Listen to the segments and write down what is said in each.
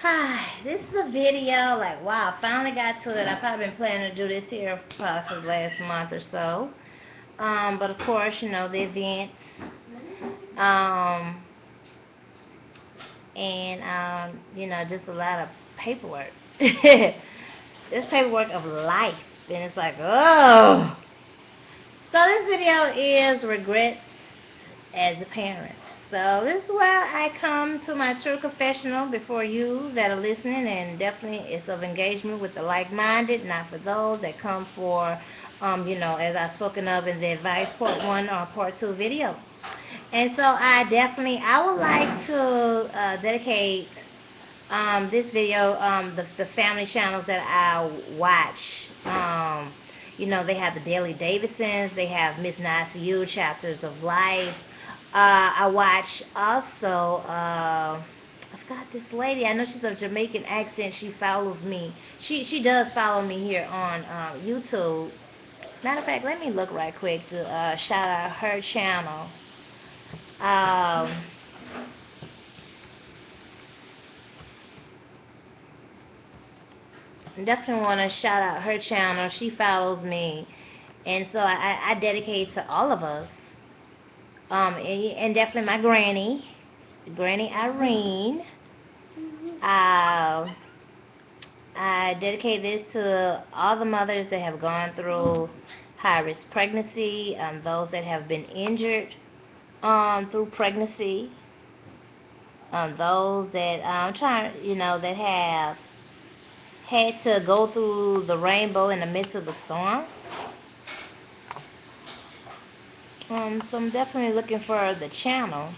Hi, this is a video, like, wow, I finally got to it. I've probably been planning to do this here probably for the last month or so. But of course, the events, um, and, just a lot of paperwork. This paperwork of life, and it's like, oh. So this video is regrets as a parent. So this is where I come to my true confessional before you that are listening, and definitely it's of engagement with the like-minded, not for those that come for, as I've spoken of in the advice part 1 or part 2 video. And so I would like to dedicate this video, the family channels that I watch. They have the Daily Davidsons, they have Miss Nice You, Chapters of Life. I watch also, I forgot this lady, I know she's of Jamaican accent, she follows me. She does follow me here on YouTube. Matter of fact, let me look right quick to shout out her channel. Definitely want to shout out her channel. She follows me, and so I dedicate to all of us. And definitely my Granny Irene. I dedicate this to all the mothers that have gone through high-risk pregnancy, those that have been injured through pregnancy, those that that have had to go through the rainbow in the midst of the storm. So I'm definitely looking for the channel.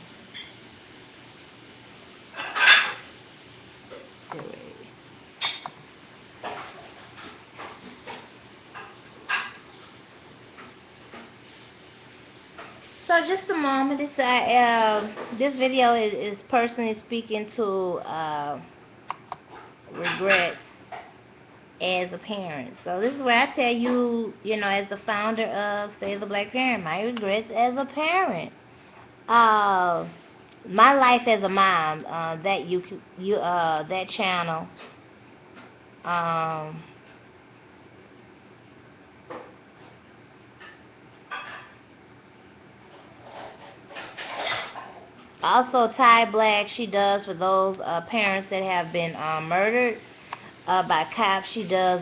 So just a moment. This video is personally speaking to regrets as a parent. So this is where I tell you, as the founder of Save the Black Parent, my regrets as a parent. My life as a mom. That channel. Also, Ty Black, she does for those parents that have been murdered by cops. She does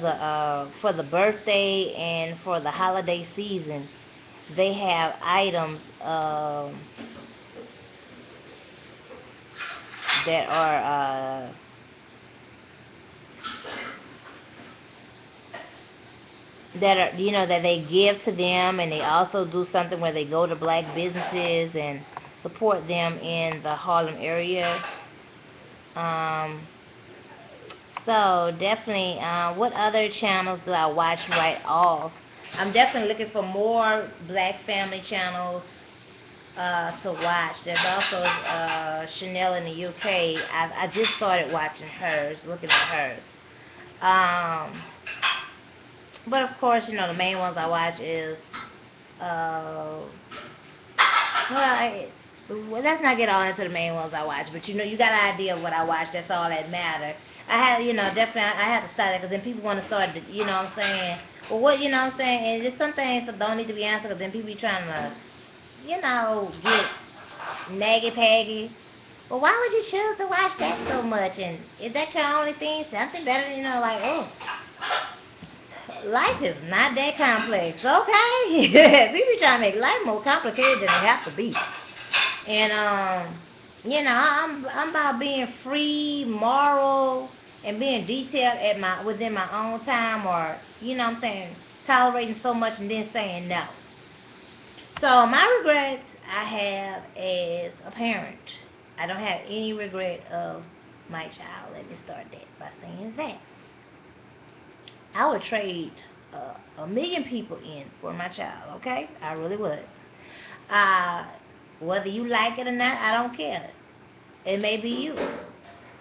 for the birthday and for the holiday season. They have items that are that they give to them, and they also do something where they go to black businesses and support them in the Harlem area. So definitely, what other channels do I watch right off? I'm definitely looking for more black family channels to watch. There's also Chanel in the UK. I just started watching hers, looking at hers. But of course, the main ones I watch is, well, let's not get all into the main ones I watch, but you got an idea of what I watch. That's all that matters. I have, definitely, I have to start it, because then people want to start, what I'm saying? Well, what I'm saying? And just some things that don't need to be answered, because then people be trying to, get naggy-paggy. Well, why would you choose to watch that so much? And is that your only thing? Something better, like, oh, life is not that complex, okay? People trying to make life more complicated than it has to be. And I'm about being free, moral, and being detailed within my own time, or what I'm saying, tolerating so much and then saying no. So my regrets I have as a parent. I don't have any regret of my child. Let me start that by saying that. I would trade a million people in for my child, okay? I really would. Whether you like it or not, I don't care. It may be you.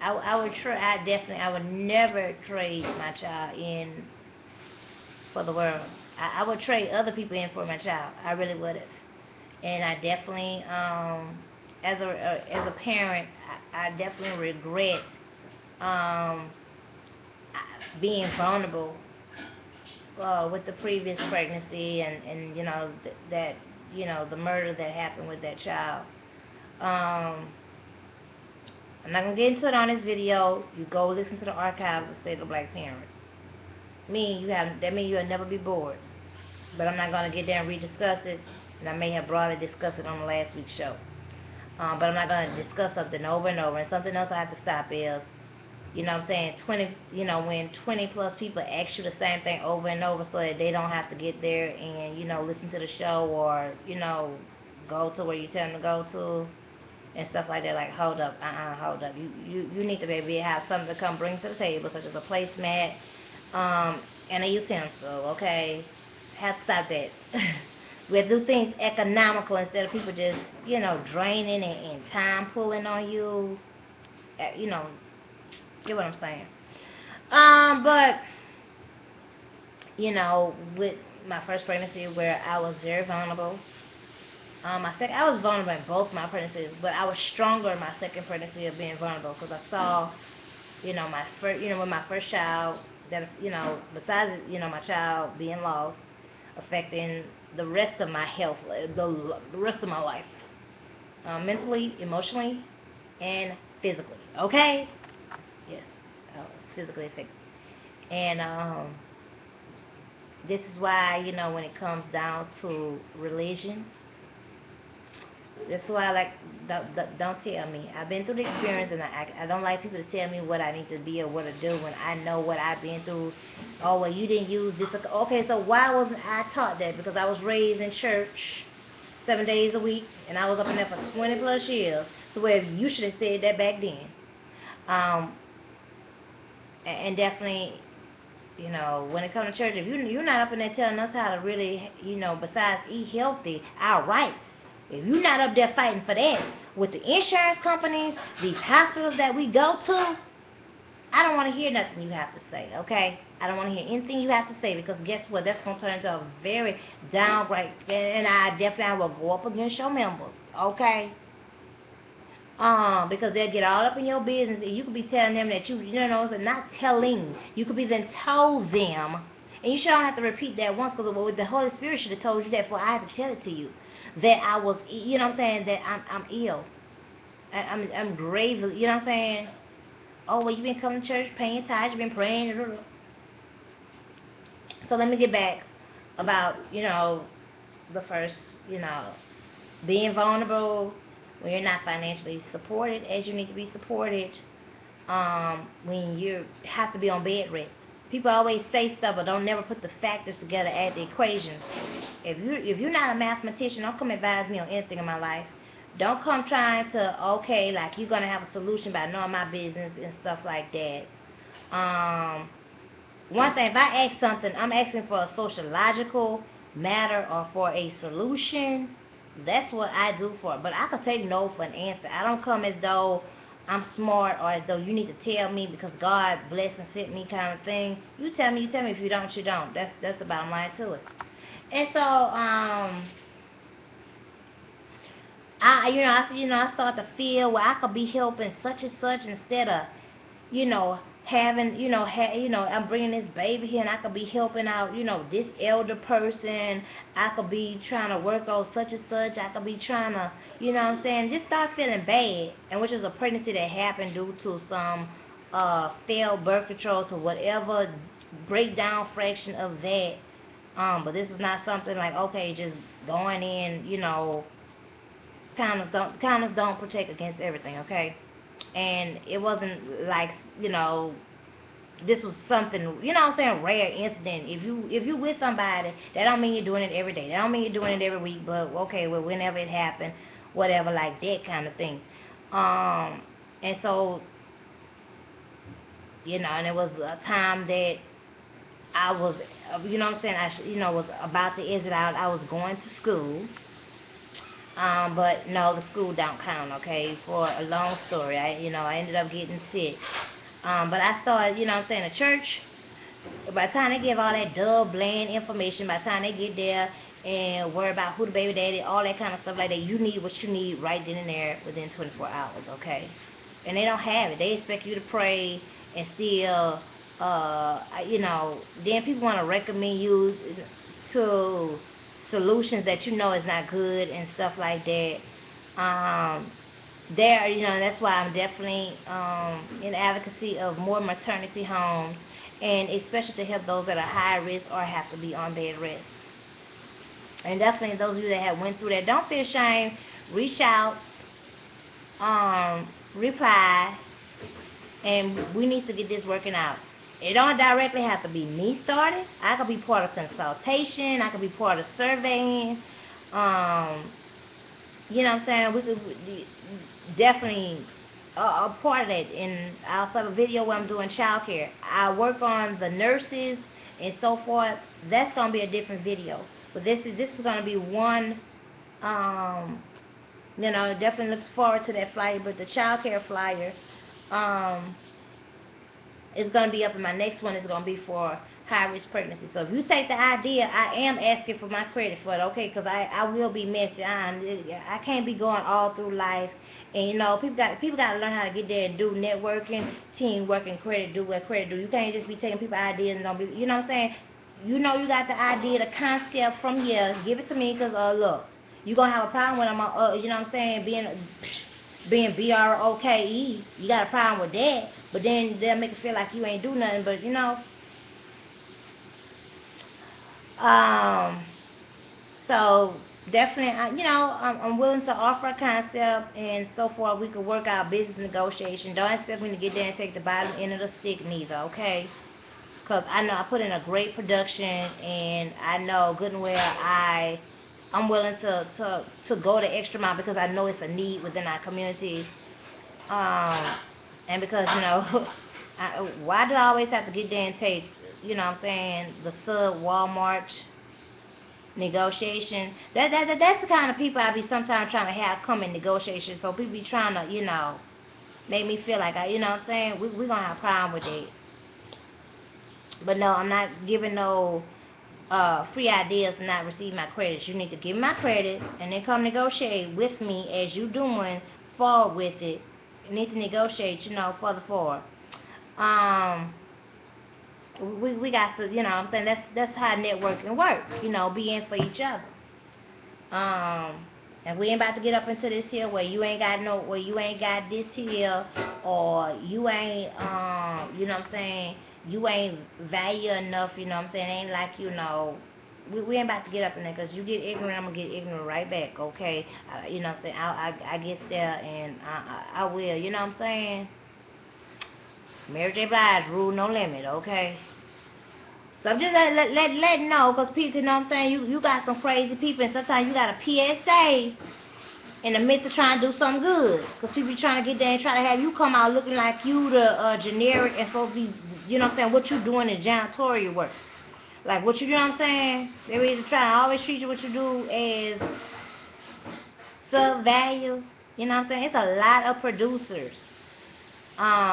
I would never trade my child in for the world. I would trade other people in for my child. I really would have. And I definitely, as a parent, I definitely regret being vulnerable with the previous pregnancy and that the murder that happened with that child. Um, I'm not gonna get into it on this video. You go listen to the archives of State of Black Parent. That means you'll never be bored. But I'm not gonna get there and rediscuss it. And I may have broadly discussed it on the last week's show. But I'm not gonna discuss something over and over. And something else I have to stop is, I'm saying 20. When 20 plus people ask you the same thing over and over, so that they don't have to get there and listen to the show or go to where you tell them to go to. And stuff like that, like, hold up, hold up. You need to be able to have something to come bring to the table, such as a placemat, and a utensil, okay? Have to stop that. We have to do things economical instead of people just, draining and time pulling on you. Get what I'm saying? But, with my first pregnancy where I was very vulnerable, I was vulnerable in both my pregnancies, but I was stronger in my second pregnancy of being vulnerable because I saw, my first, with my first child, that, besides, my child being lost, affecting the rest of my health, the rest of my life, mentally, emotionally, and physically. Okay? Yes, physically affected. And this is why, when it comes down to religion. That's why don't tell me. I've been through the experience, and I don't like people to tell me what I need to be or what to do when I know what I've been through. Oh, well, you didn't use this. Okay, so why wasn't I taught that? Because I was raised in church 7 days a week, and I was up in there for 20 plus years. So well, you should have said that back then. And definitely, when it comes to church, if you're not up in there telling us how to really, besides eat healthy, our rights. If you're not up there fighting for that with the insurance companies, these hospitals that we go to, I don't want to hear nothing you have to say, okay? I don't want to hear anything you have to say because guess what? That's going to turn into a very downright, and I will go up against your members, okay? Because they'll get all up in your business and you could be telling them that so not telling. You could be then told them, and you should don't have to repeat that once because the Holy Spirit should have told you that before I had to tell it to you. That I was, that I'm ill. I'm gravely, Oh, well, you've been coming to church, paying tithes, you've been praying. So let me get back about, the first, being vulnerable when you're not financially supported as you need to be supported, when you have to be on bed rest. People always say stuff but don't never put the factors together, add the equations. If you're not a mathematician, don't come advise me on anything in my life. Don't come trying to, like you're going to have a solution by knowing my business and stuff like that. One thing, if I ask something, I'm asking for a sociological matter or for a solution. That's what I do for it. But I can take no for an answer. I don't come as though I'm smart or as though you need to tell me because God bless and sent me kind of thing. You tell me. If you don't, you don't. That's the bottom line to it. And so, I start to feel where I could be helping such and such instead of, having, I'm bringing this baby here and I could be helping out, this elder person. I could be trying to work on such and such. I could be trying to, just start feeling bad. And which was a pregnancy that happened due to some failed birth control to whatever breakdown fraction of that. But this is not something like, okay, just going in, condoms don't protect against everything, okay? And it wasn't like, this was something, rare incident. If you with somebody, that don't mean you're doing it every day. That don't mean you're doing it every week, but okay, well, whenever it happened, whatever, like that kind of thing. And so, and it was a time that I was, was about to exit out. I was going to school. But no, the school don't count, okay? For a long story, I ended up getting sick. But I started, the church, by the time they give all that dull, bland information, by the time they get there and worry about who the baby daddy, all that kind of stuff like that, you need what you need right then and there within 24 hours, okay? and they don't have it. They expect you to pray and still, then people want to recommend you to solutions that you know is not good and stuff like that. That's why I'm definitely in advocacy of more maternity homes, and especially to help those that are high risk or have to be on bed rest. And definitely those of you that have went through that, don't feel ashamed. Reach out, reply, and we need to get this working out. It don't directly have to be me started. I could be part of consultation. I could be part of surveying. You know what I'm saying? We could definitely a part of that. And I'll have a video where I'm doing child care. I work on the nurses and so forth. That's gonna be a different video. But this is gonna be one. Definitely looks forward to that flyer. But the child care flyer, it's going to be up, in my next one is going to be for high-risk pregnancy. So if you take the idea, I am asking for my credit for it, okay? Because I will be messy. I can't be going all through life. And, people got to learn how to get there and do networking, teamwork, and credit, do what credit do. You can't just be taking people's ideas and don't be, you know what I'm saying? You got the idea, the concept from here. Give it to me because, look, you're going to have a problem when I'm, you know what I'm saying, being BROKE, you got a problem with that, but then they'll make it feel like you ain't do nothing, but so definitely, I'm willing to offer a concept and so forth. We could work out business negotiation. Don't expect me to get there and take the bottom end of the stick neither, okay? Because I know I put in a great production, and I know good and well I'm willing to go the extra mile because I know it's a need within our community. And because, why do I always have to get there and take, what I'm saying, the sub Walmart negotiation? That's the kind of people I be sometimes trying to have come in negotiations. So people be trying to, make me feel like what I'm saying, we're going to have a problem with it. But no, I'm not giving no free ideas and not receive my credits. You need to give me my credit and then come negotiate with me as you doing forward with it. You need to negotiate, further forward. We got to, what I'm saying, that's how networking works, be in for each other. And we ain't about to get up into this here where you ain't got this here, or you ain't, what I'm saying, you ain't value enough, what I'm saying, it ain't like, we ain't about to get up in there, because you get ignorant, I'm going to get ignorant right back, okay? What I'm saying, I get there, and I will, what I'm saying? Mary J. Blige, rule no limit, okay? So I'm just let know, because people, what I'm saying, you got some crazy people, and sometimes you got a PSA in the midst of trying to do something good. Because people be trying to get there and try to have you come out looking like you the generic and supposed to be, what I'm saying, what you doing in janitorial work. Like what you know what I'm saying? They really try to always treat you what you do as sub-value. You know what I'm saying? It's a lot of producers.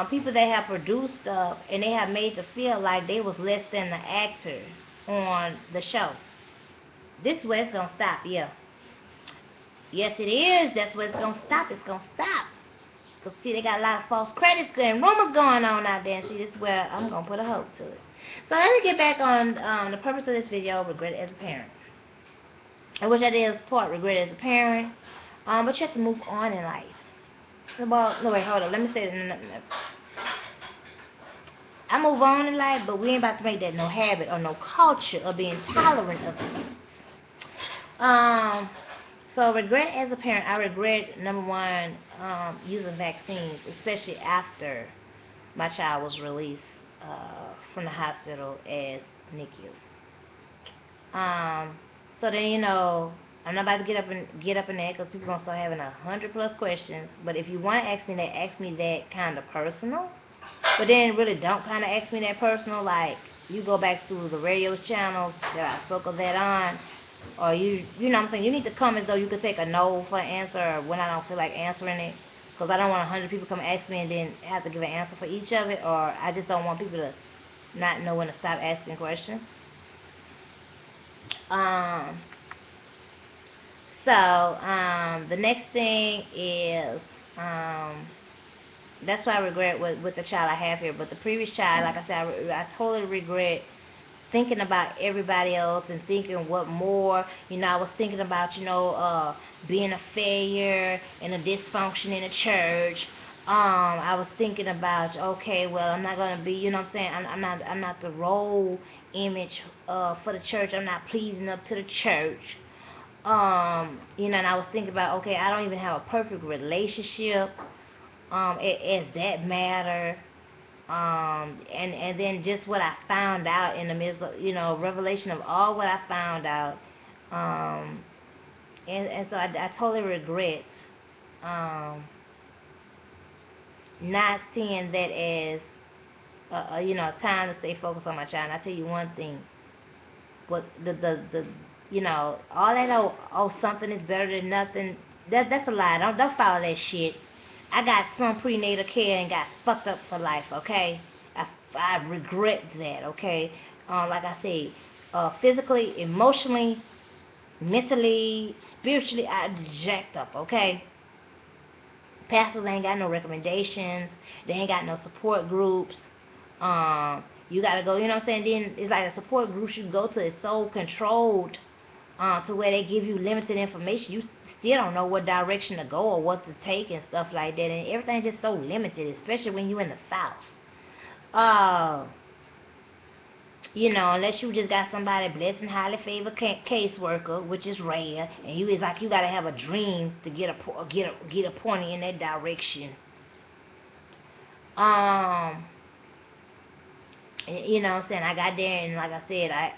People that have produced stuff and they have made to feel like they was less than the actor on the show. This is where it's gonna stop, yeah. Yes, it is. That's where it's gonna stop. It's gonna stop. Cause see, they got a lot of false credits and rumors going on out there. And see, this is where I'm gonna put a hope to it. So let me get back on the purpose of this video: regret as a parent. And which I did is part regret as a parent. But you have to move on in life. Well, no wait, hold on. Let me say it. I move on in life, but we ain't about to make that no habit or no culture of being tolerant of it. So regret as a parent, I regret, number one, using vaccines, especially after my child was released from the hospital as NICU. So then, I'm not about to get up in there because people gonna start having 100+ questions. But if you want to ask me that kind of personal. But then really don't kind of ask me that personal. Like you go back to the radio channels that I spoke of that on, or you know what I'm saying. You need to come as though you could take a no for an answer, or when I don't feel like answering it, because I don't want 100 people come ask me and then have to give an answer for each of it, or I just don't want people to not know when to stop asking questions. So the next thing is That's what I regret with the child I have here. But the previous child, like I said, I totally regret thinking about everybody else and thinking what more. I was thinking about, being a failure and a dysfunction in the church. I was thinking about, okay, well, I'm not gonna be, you know what I'm saying? I'm not the role image for the church. I'm not pleasing up to the church. And I was thinking about, okay, I don't even have a perfect relationship. As that matter. And then just what I found out in the midst of, revelation of all what I found out. And so I totally regret um, not seeing that as a time to stay focused on my child. And I tell you one thing, but the all that something is better than nothing. That's a lie. Don't follow that shit. I got some prenatal care and got fucked up for life. Okay, I regret that. Okay, like I say, physically, emotionally, mentally, spiritually, I jacked up. Okay, pastors ain't got no recommendations. They ain't got no support groups. You gotta go, you know what I'm saying? Then it's like the support groups you go to is so controlled to where they give you limited information. You still don't know what direction to go or what to take and stuff like that. And everything's just so limited, especially when you're in the South. Uh, unless you just got somebody blessed and highly favored caseworker, which is rare, and it's like you gotta have a dream to get a pointer in that direction. You know what I'm saying? I got there and like I said, I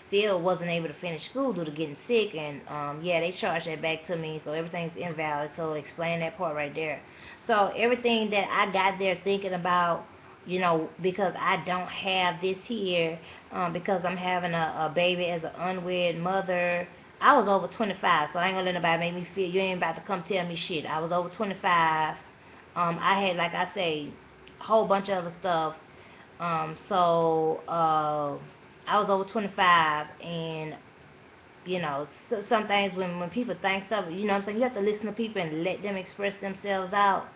still wasn't able to finish school due to getting sick, and yeah, they charged that back to me, so everything's invalid. So explain that part right there. So everything that I got there thinking about, because I don't have this here, because I'm having a baby as an unwed mother. I was over 25, so I ain't gonna let nobody make me feel you ain't about to come tell me shit. I was over 25. I had, like I say, a whole bunch of other stuff. I was over 25, and some things when people think stuff, you know what I'm saying, you have to listen to people and let them express themselves out.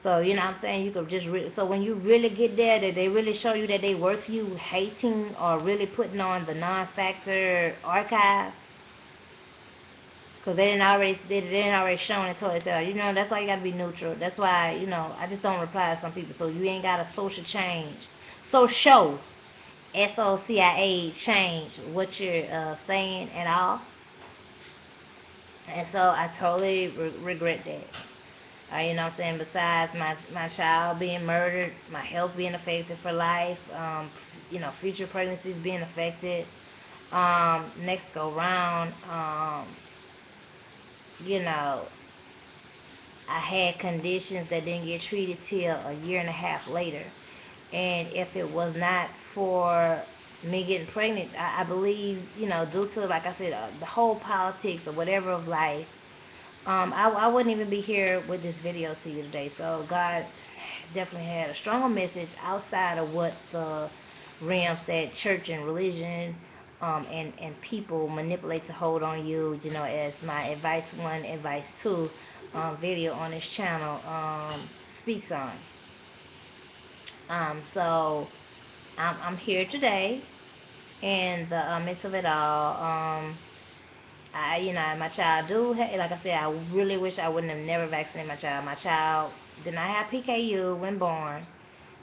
So, you know what I'm saying, you could just so when you really get there, that they really show you that they worth you hating or really putting on the non-factor archive, because they didn't already shown and told us, that's why you gotta be neutral. That's why, I just don't reply to some people. So you ain't got a social change. Social, SOCIA, change what you're saying at all. And so I totally regret that. You know what I'm saying? Besides my child being murdered, my health being affected for life, future pregnancies being affected. Next go round, I had conditions that didn't get treated till a year and a half later. And if it was not for me getting pregnant, I believe, due to, like I said, the whole politics or whatever of life, I wouldn't even be here with this video to you today. So God definitely had a stronger message outside of what the realm said, church and religion, and people manipulate to hold on you, as my advice 1, advice 2 video on this channel speaks on. So I'm here today in the midst of it all. My child like I said, I really wish I wouldn't have never vaccinated my child. My child did not have PKU when born.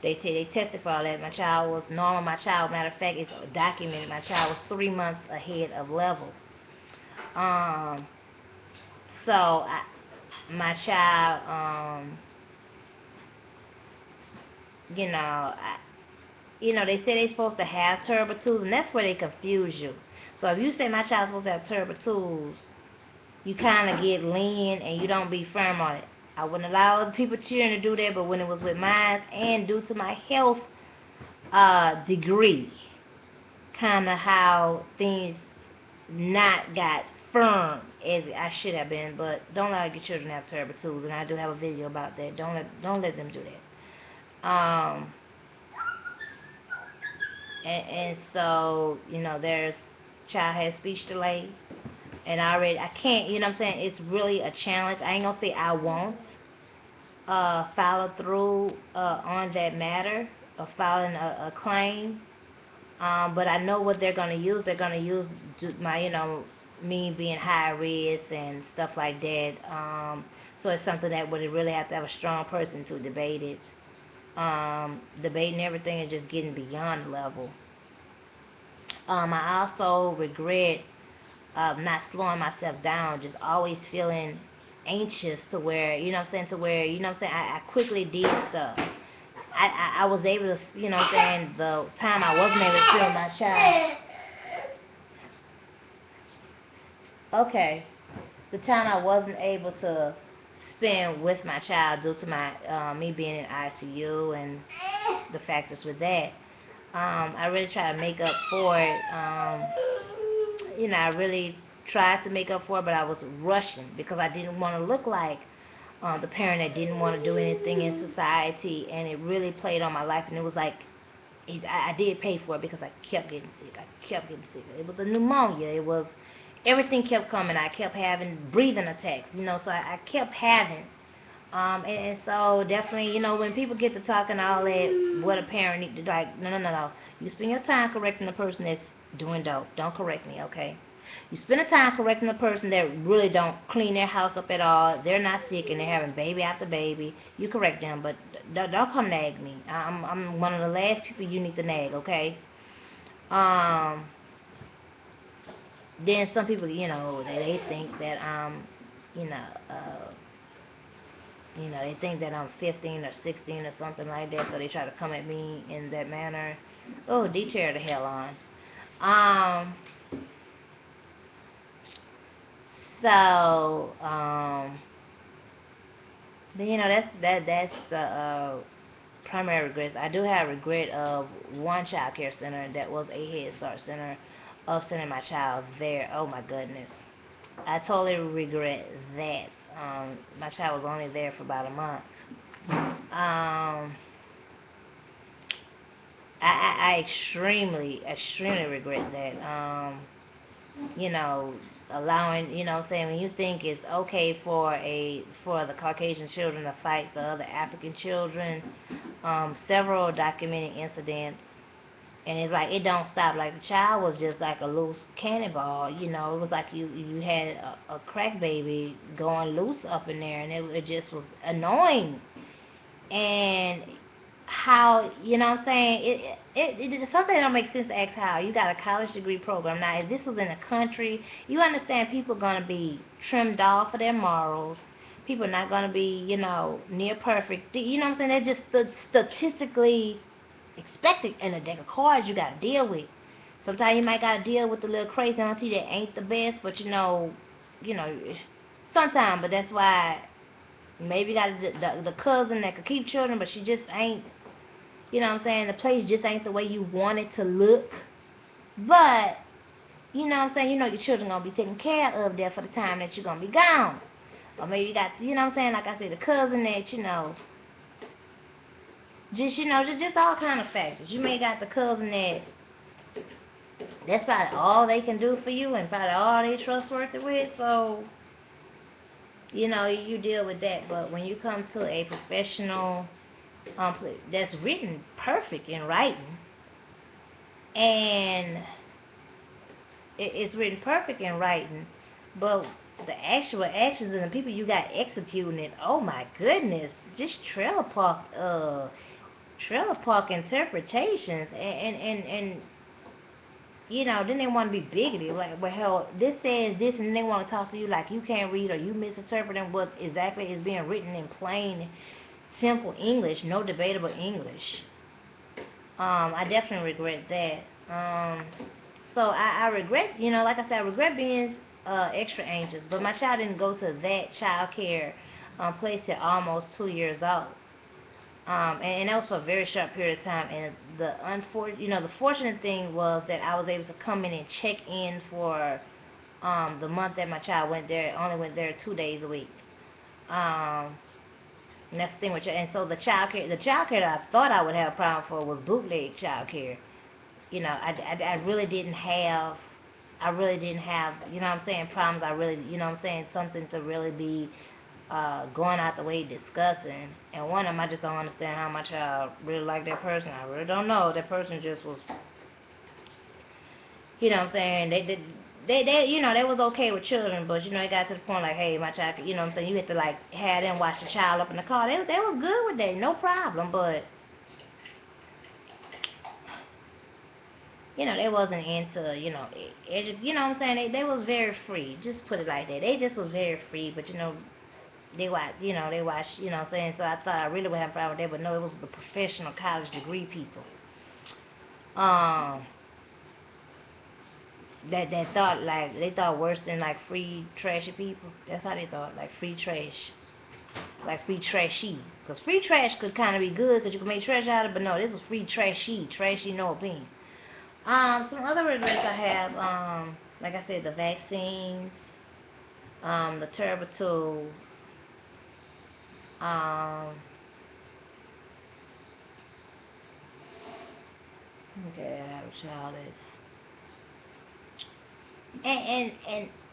They tested for all that. My child was normal. My child, matter of fact, it's documented. My child was 3 months ahead of level. So my child, they say they're supposed to have turbo tools, and that's where they confuse you. So if you say my child's supposed to have turbo tools, you kind of get lean and you don't be firm on it. I wouldn't allow other people cheering to do that, but when it was with mine and due to my health degree, kind of how things not got firm as I should have been. But don't allow your children to have turbo tools, and I do have a video about that. Don't let them do that. And so, there's child has speech delay, and I can't, you know what I'm saying, it's really a challenge. I ain't gonna say I won't, follow through on that matter of filing a claim. But I know what they're gonna use. They're gonna use my, me being high risk and stuff like that. So it's something that would really have to have a strong person to debate it. Debating everything is just getting beyond level. I also regret not slowing myself down, just always feeling anxious to where, to where, I quickly did stuff. I was able to, the time I wasn't able to feel my child. Okay. The time I wasn't able to spend with my child due to my me being in ICU and the factors with that. I really try to make up for it. I really tried to make up for it, but I was rushing because I didn't want to look like the parent that didn't want to do anything in society, and it really played on my life. And it was like I did pay for it because I kept getting sick. I kept getting sick. It was a pneumonia. It was everything kept coming. I kept having breathing attacks. So I kept having. And so definitely, when people get to talking all that, what a parent need to, like, no, no, no, no. You spend your time correcting the person that's doing dope. Don't correct me, okay? You spend the time correcting the person that really don't clean their house up at all. They're not sick and they're having baby after baby. You correct them, but don't come nag me. I'm one of the last people you need to nag, okay? Um, then some people, they think that you know, uh, they think that I'm 15 or 16 or something like that, so they try to come at me in that manner. Oh, deter the hell on. Um, so, that's the primary regrets. I do have regret of one child care center that was a Head Start center, of sending my child there. Oh my goodness. I totally regret that. My child was only there for about a month. I extremely, extremely regret that. You know, allowing, saying when you think it's okay for the Caucasian children to fight the other African children, several documented incidents, and it's like it don't stop. Like the child was just like a loose cannonball, it was like you had a crack baby going loose up in there, and it just was annoying. And how, what I'm saying, it something that don't make sense to ask how. You got a college degree program. Now, if this was in a country, you understand people are going to be trimmed off of their morals. People are not going to be, near perfect. You know what I'm saying? They're just statistically expected in a deck of cards you got to deal with. Sometimes you might got to deal with the little crazy auntie that ain't the best, but you know, sometimes, but that's why maybe you got the cousin that could keep children, but she just ain't, what I'm saying, the place just ain't the way you want it to look. But, what I'm saying, your children going to be taken care of there for the time that you're going to be gone. Or maybe you got, what I'm saying, like I said, the cousin that, just all kind of factors. You may got the cousin that's probably all they can do for you and probably all they trustworthy with, so, you deal with that. But when you come to a professional that's written perfect in writing, and it's written perfect in writing, but the actual actions and the people you got executing it, oh my goodness, just trailer park interpretations, and then they want to be bigoted, like, well, hell, this says this, and they want to talk to you like you can't read or you misinterpreting what exactly is being written in plain, simple English, no debatable English. I definitely regret that. So I regret, like I said, I regret being extra anxious. But my child didn't go to that child care place till almost 2 years old. And that was for a very short period of time. And the fortunate thing was that I was able to come in and check in for the month that my child went there. Only went there 2 days a week. And that's the thing with and so the child care that I thought I would have a problem for was bootleg child care. I really didn't have, what I'm saying, problems. I really, what I'm saying, something to really be going out the way discussing. And one of them, I just don't understand how my child really liked that person. I really don't know. That person just was, you know what I'm saying? They you know, they was okay with children, but you know, it got to the point like, hey, my child, you know what I'm saying? You had to like have them watch the child up in the car. They was good with that, no problem, but you know, they wasn't into, you know, you know what I'm saying? They was very free. Just put it like that. They just was very free, but you know, they watch, you know what I'm saying? So I thought I really would have a problem with that, but no, it was the professional college degree people. Um, that thought like they thought worse than like free trashy people. That's how they thought, like free trash, like free trashy. Cause free trash could kind of be good, cause you can make trash out of it. But no, this is free trashy, no opinion. Some other regrets I have, like I said, the vaccines, the terrible tools, um, okay, I have a child and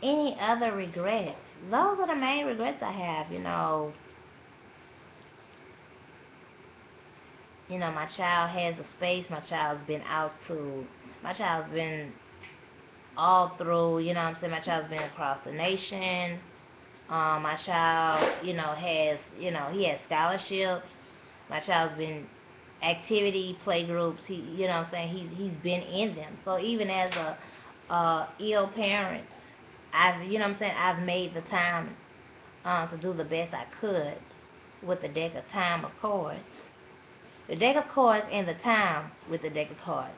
any other regrets. Those are the main regrets I have. My child has a space. My child's been all through. You know what I'm saying? My child's been across the nation. My child, he has scholarships. My child's been activity play groups. You know what I'm saying? He's been in them. So even as a ill parent, you know what I'm saying? I've made the time to do the best I could with the deck of time of cards. The deck of cards and the time with the deck of cards.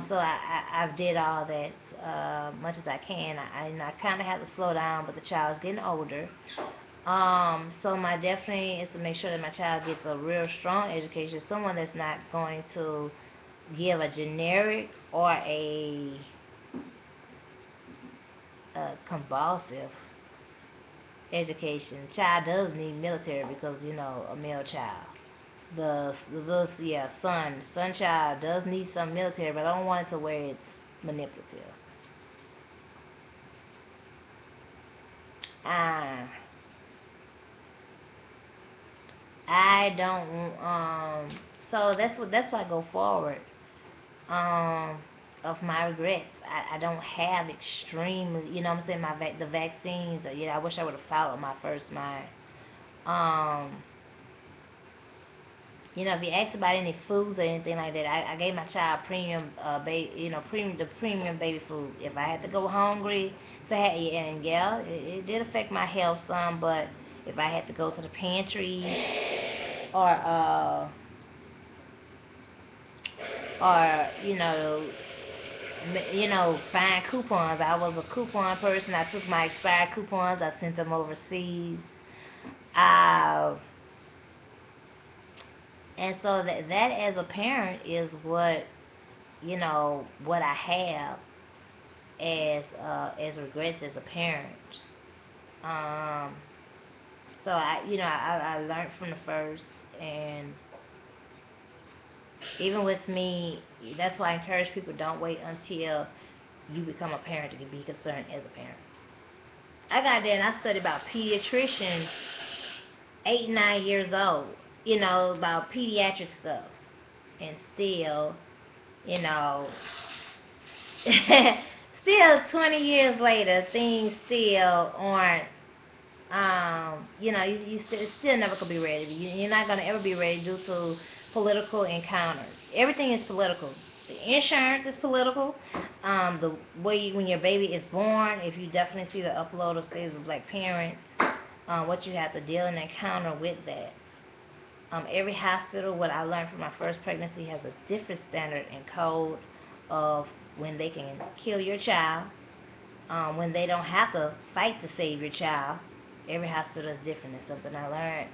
So I've did all that much as I can. I kind of have to slow down, but the child's getting older. So my definitely is to make sure that my child gets a real strong education, someone that's not going to give a generic or compulsive education. Child does need military because a male child. Son child does need some military, but I don't want it to where it's manipulative. Uh, I don't. So that's why I go forward. Um, of my regrets, I don't have extreme. You know what I'm saying? The vaccines. I wish I would have followed my first mind. Um, if you ask about any foods or anything like that, I gave my child premium, the premium baby food. If I had to go hungry, it did affect my health some, but if I had to go to the pantry or or find coupons, I was a coupon person. I took my expired coupons, I sent them overseas. Uh, and so that as a parent is what I have as regrets as a parent. Um, so I learned from the first, and even with me, that's why I encourage people, don't wait until you become a parent to be concerned as a parent. I got there and I studied about pediatricians 8, 9 years old, about pediatric stuff, and still, you know, still 20 years later, things still aren't, you still never could be ready. You're not going to ever be ready due to political encounters. Everything is political. The insurance is political. The way when your baby is born, if you definitely see the upload of States of Black Parents, what you have to deal and encounter with that. Every hospital, what I learned from my first pregnancy, has a different standard and code of when they can kill your child, when they don't have to fight to save your child. Every hospital is different. It's something I learned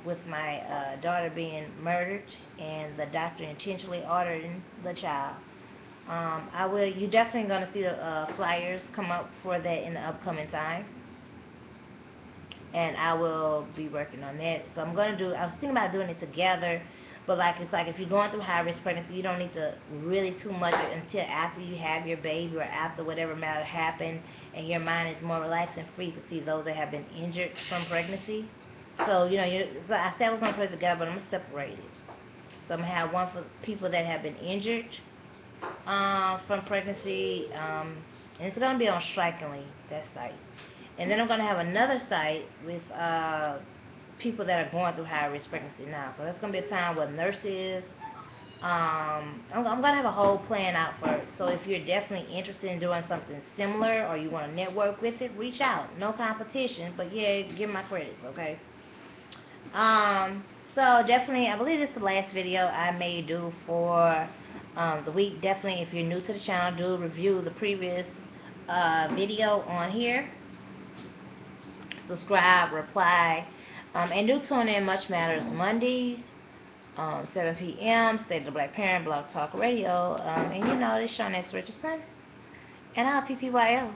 with my daughter being murdered and the doctor intentionally ordering the child. You definitely going to see the flyers come up for that in the upcoming time, and I will be working on that. So I was thinking about doing it together But like it's like if you're going through high risk pregnancy, you don't need to really too much until after you have your baby or after whatever matter happened, and your mind is more relaxed and free to see those that have been injured from pregnancy. So so I said I was gonna put it together, but I'm gonna separate it. So I'm gonna have one for people that have been injured from pregnancy, and it's gonna be on Strikingly, that site. And then I'm gonna have another site with people that are going through high risk pregnancy now. So that's gonna be a time with nurses. I'm gonna have a whole plan out for it. So if you're definitely interested in doing something similar or you want to network with it, reach out. No competition, but yeah, give my credits, okay? So definitely, I believe this is the last video I may do for the week. Definitely, if you're new to the channel, do review the previous video on here. Subscribe, reply, and do tune in Much Matters Mondays, 7 p.m. State of the Black Parent, Blog Talk Radio, and this Shawnette Richardson, and I'll TTYL.